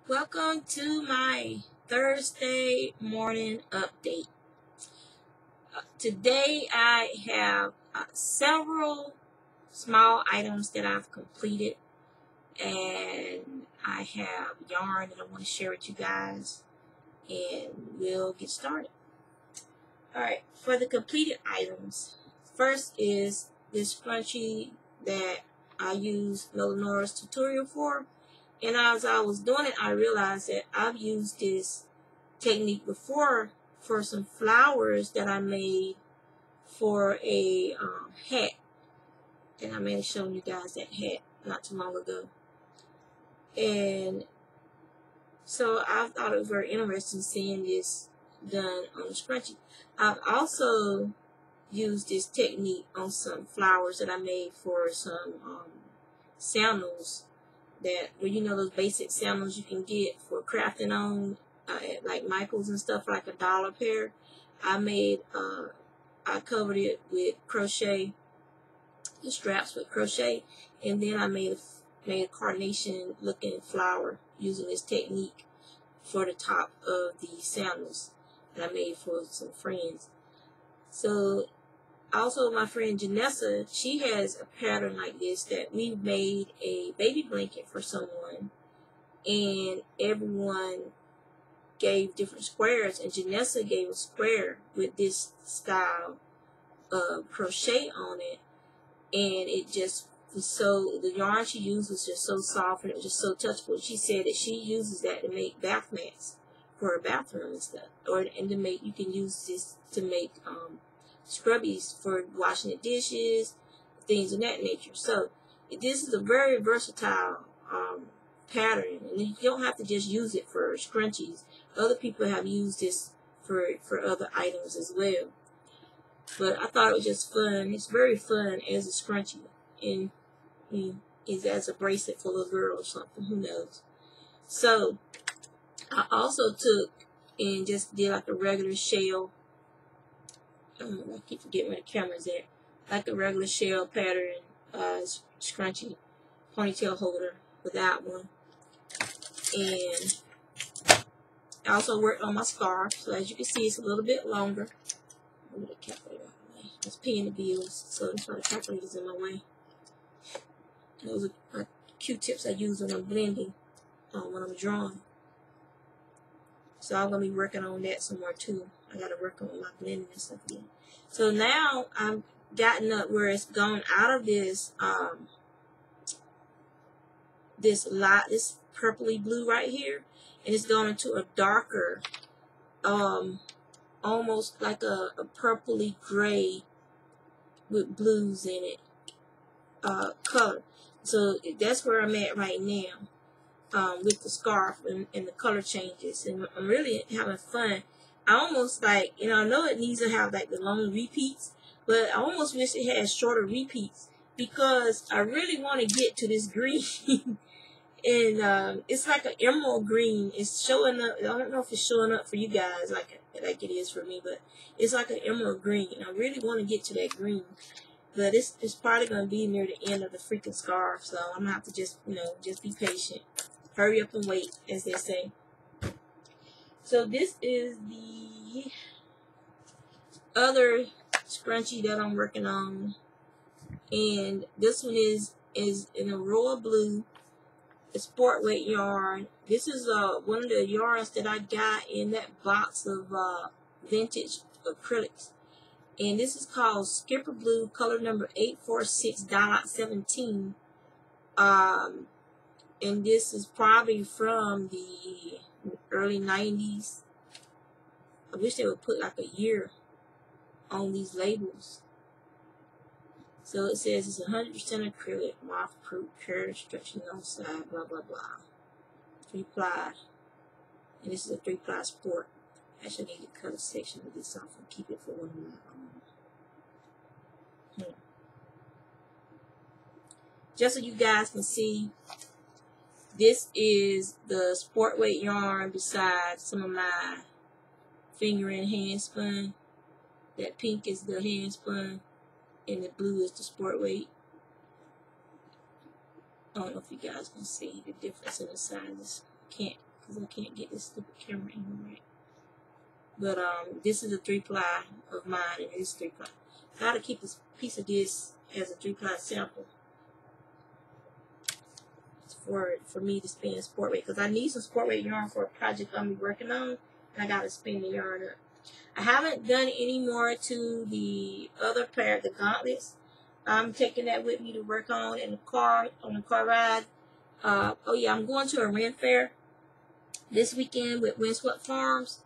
Welcome to my Thursday morning update. Today I have several small items that I've completed, and I have yarn that I want to share with you guys, and we'll get started. Alright, for the completed items, first is this scrunchie that I used Nora's tutorial for. And as I was doing it, I realized that I've used this technique before for some flowers that I made for a hat. And I may have shown you guys that hat not too long ago. And so I thought it was very interesting seeing this done on the scrunchie. I've also used this technique on some flowers that I made for some sandals. That, well, you know, those basic sandals you can get for crafting on at like Michael's and stuff, like $1 a pair. I covered it with crochet, the straps with crochet, and then I made a carnation looking flower using this technique for the top of the sandals that I made for some friends. So also, my friend Janessa, she has a pattern like this that we made a baby blanket for someone, and everyone gave different squares, and Janessa gave a square with this style of crochet on it, and it just was so, the yarn she used was just so soft, and it was just so touchable. She said that she uses that to make bath mats for her bathroom and stuff, and to make, you can use this to make scrubbies for washing the dishes, things of that nature. So this is a very versatile pattern, and you don't have to just use it for scrunchies. Other people have used this for other items as well. But I thought it was just fun. It's very fun as a scrunchie, and is as a bracelet for a little girl or something. Who knows? So I also took and just did like a regular shell. I keep forgetting where the camera's at. Like a regular shell pattern scrunchie ponytail holder with that one. And I also worked on my scarf. So as you can see, it's a little bit longer. Let me get the calculator out of the way. I was paying the bills, so that's why the calculator's in my way. And those are my Q-tips I use when I'm blending, when I'm drawing. So I'm going to be working on that some more too. I got to work on my blending and stuff again. So now I've gotten up where it's gone out of this this purpley blue right here, and it's gone into a darker, almost like a purpley gray with blues in it color. So that's where I'm at right now. With the scarf and the color changes, and I'm really having fun. I almost like, I know it needs to have like the long repeats, but I almost wish it had shorter repeats because I really want to get to this green. And it's like an emerald green. It's showing up. I don't know if it's showing up for you guys like it is for me, but it's like an emerald green. I really want to get to that green. But it's probably going to be near the end of the freaking scarf, so I'm going to have to just, just be patient. Hurry up and wait, as they say. So this is the other scrunchie that I'm working on. And this one is in a royal blue. A sport weight yarn. This is one of the yarns that I got in that box of vintage acrylics. And this is called Skipper Blue, color number 846.17. And this is probably from the early 90s. I wish they would put like a year on these labels. So it says it's 100% acrylic, moth-proof, pure instructions on side, blah, blah, blah. 3-ply. And this is a 3-ply sport. Actually, I need to cut a section of this off and keep it for one of my own. Just so you guys can see, this is the sport weight yarn besides some of my fingering hand spun. That pink is the hand spun, and the blue is the sport weight. I don't know if you guys can see the difference in the sizes. Can't because I can't get this stupid camera in right. But this is a 3-ply of mine, and it's 3-ply. I gotta keep this piece of this as a 3-ply sample for me to spin sport weight, because I need some sport weight yarn for a project I'm be working on, and I gotta spin the yarn up. I haven't done any more to the other pair, the gauntlets. I'm taking that with me to work on in the car, on the car ride. Oh yeah, I'm going to a rent fair this weekend with Windswept Farms,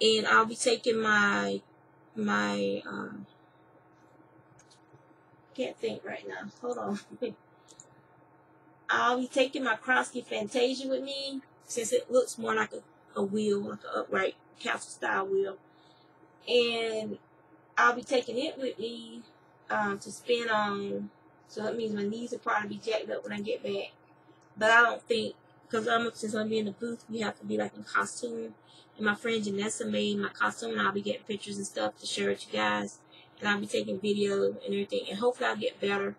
and I'll be taking my can't think right now. Hold on. I'll be taking my Crochet Fantasia with me, since it looks more like a wheel, like an upright castle style wheel. And I'll be taking it with me to spin on. So that means my knees will probably be jacked up when I get back. But I don't think, because since I'm in the booth, we have to be like in costume. And my friend Janessa made my costume, and I'll be getting pictures and stuff to share with you guys. And I'll be taking video and everything. And hopefully I'll get better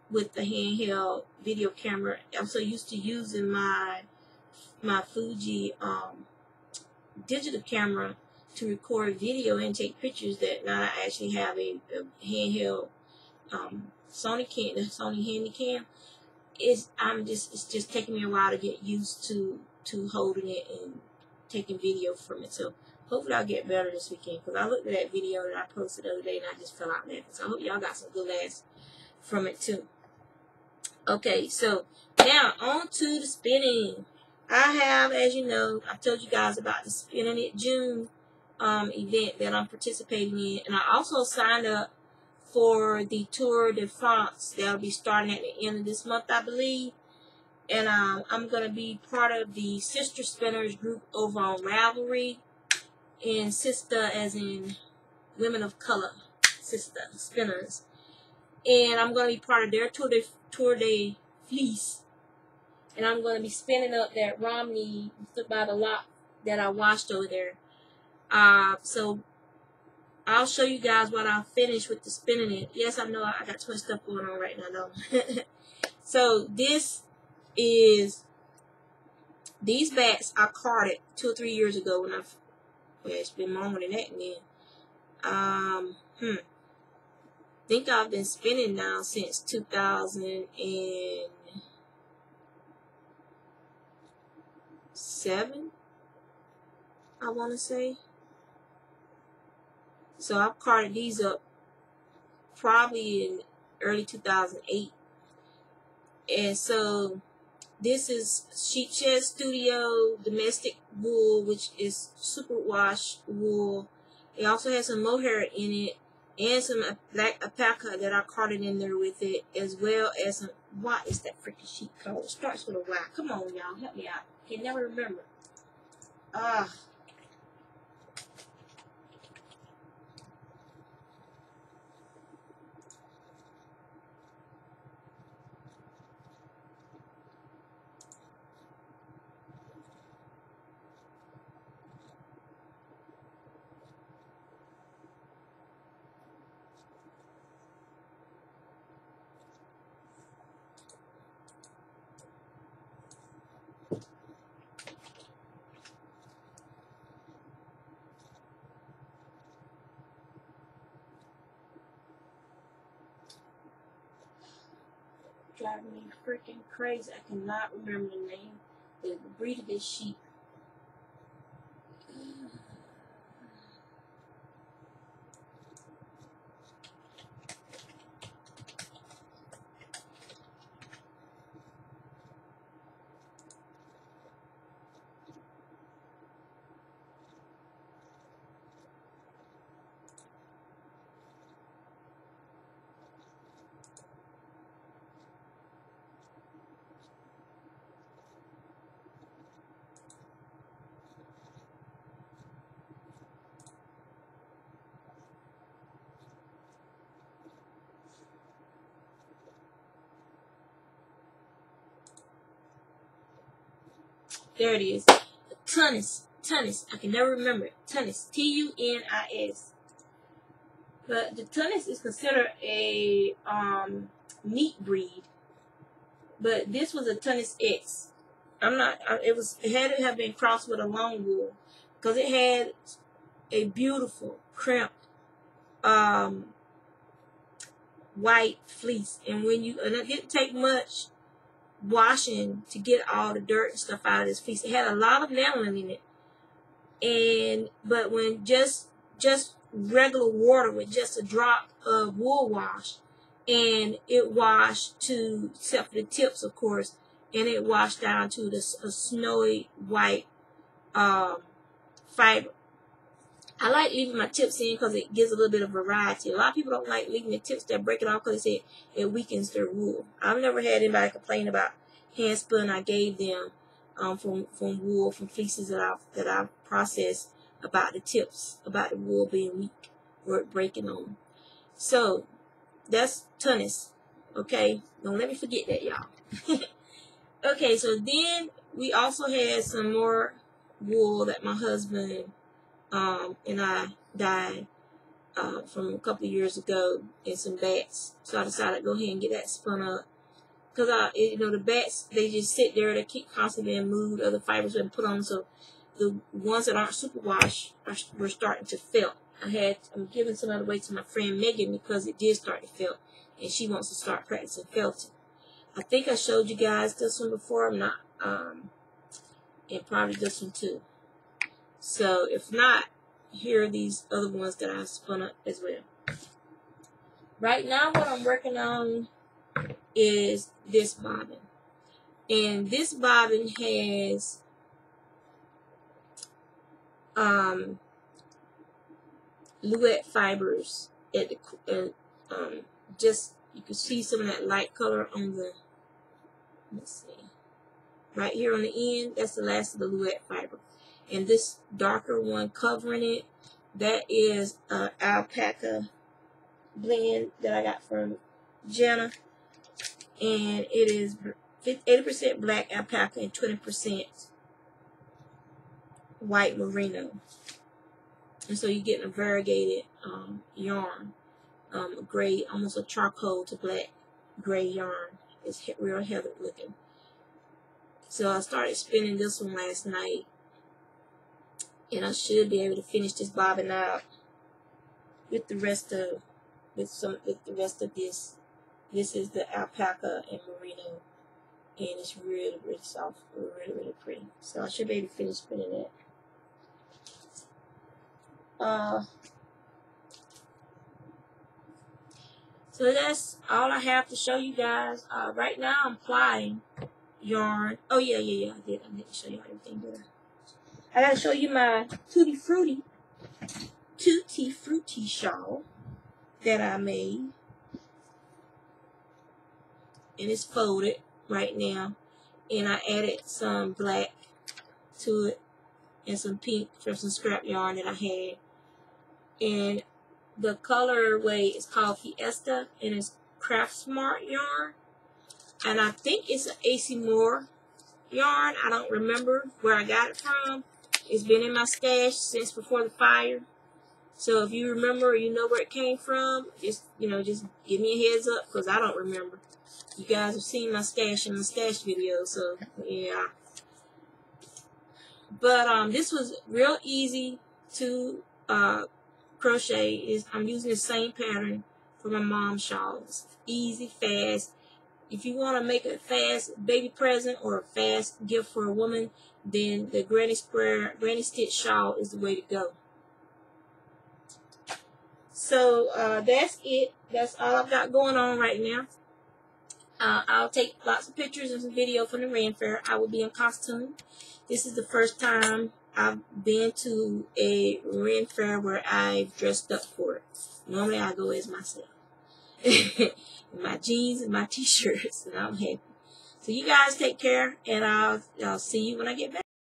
with the handheld video camera. I'm so used to using my Fuji digital camera to record video and take pictures, that now I actually have a handheld Sony Handycam. It's just taking me a while to get used to holding it and taking video from it. So hopefully I'll get better this weekend, because I looked at that video that I posted the other day and I just fell out laughing. So I hope y'all got some good laughs from it too. Okay, so now on to the spinning. I have, as you know, I told you guys about the Spinning It June event that I'm participating in, and I also signed up for the Tour de France that'll be starting at the end of this month, I believe. And I'm gonna be part of the Sister Spinners group over on Ravelry, and sister as in women of color, sister spinners. And I'm gonna be part of their Tour de Fleece. And I'm going to be spinning up that Romney by the lock that I washed over there. So I'll show you guys what I'll finish with the spinning it. Yes, I know I got too much stuff going on right now, though. So this is, these bats I carded 2 or 3 years ago when well, it's been longer than that then. I think I've been spinning now since 2007, I want to say. So I've carded these up probably in early 2008. And so this is Sheepshed Studio domestic wool, which is superwash wool. It also has some mohair in it, and some black alpaca that I carded in there with it, as well as some, what is that freaking sheep called? It starts with a Y. Come on, y'all, help me out. I can never remember. Driving me freaking crazy. I cannot remember the name, the breed of this sheep. There it is. Tunis. I can never remember it. Tunis. Tunis. But the Tunis is considered a meat breed. But this was a Tunis X. It had to have been crossed with a long wool, because it had a beautiful crimped white fleece. And it didn't take much washing to get all the dirt and stuff out of this fleece. It had a lot of lanolin in it, but when just regular water with just a drop of wool wash, and it washed to, except for the tips, of course, and it washed down to a snowy white fiber. I like leaving my tips in because it gives a little bit of variety. A lot of people don't like leaving the tips that break it off because they say it weakens their wool. I've never had anybody complain about hand spun I gave them from wool, from fleeces that I've processed, about the tips, about the wool being weak or it breaking on. So that's tunis. Okay, don't let me forget that, y'all. Okay, so then we also had some more wool that my husband and I dyed from a couple of years ago, and some bats. So I decided to go ahead and get that spun up. Because the bats, they just sit there, they keep constantly being moved, other fibers being put on, so the ones that aren't superwashed were starting to felt. I'm giving some of it away to my friend Megan because it did start to felt, and she wants to start practicing felting. I think I showed you guys this one before. I'm not, and probably this one too. So if not, here are these other ones that I spun up as well. Right now, what I'm working on is this bobbin, and this bobbin has luette fibers at the just, you can see some of that light color on the, let's see, right here on the end. That's the last of the luette fiber, and this darker one covering it, that is alpaca blend that I got from Jenna, and it is 80% black alpaca and 20% white merino. And so you're getting a variegated yarn, a gray, almost a charcoal to black gray yarn. It's real heavy looking. So I started spinning this one last night, and I should be able to finish this bobbin out with the rest of this. This is the alpaca and merino, and it's really, really soft, really, really pretty. So I should be able to finish spinning it. So that's all I have to show you guys. Right now I'm plying yarn. Oh yeah, I did. I need to show you everything better. I gotta show you my Tutti Frutti shawl that I made. And it's folded right now. And I added some black to it and some pink from some scrap yarn that I had. And the colorway is called Fiesta, and it's Craft Smart yarn. And I think it's an AC Moore yarn. I don't remember where I got it from. It's been in my stash since before the fire. So if you remember or you know where it came from, just give me a heads up, because I don't remember. You guys have seen my stash in the stash video, so yeah. But this was real easy to crochet. I'm using the same pattern for my mom's shawls. Easy, fast. If you want to make a fast baby present or a fast gift for a woman, then the Granny Stitch shawl is the way to go. So that's it. That's all I've got going on right now. I'll take lots of pictures and some video from the Ren Fair. I will be in costume. This is the first time I've been to a Ren Fair where I've dressed up for it. Normally I go as myself. My jeans and my t-shirts, and I'm happy. So you guys take care, and I'll see you when I get back.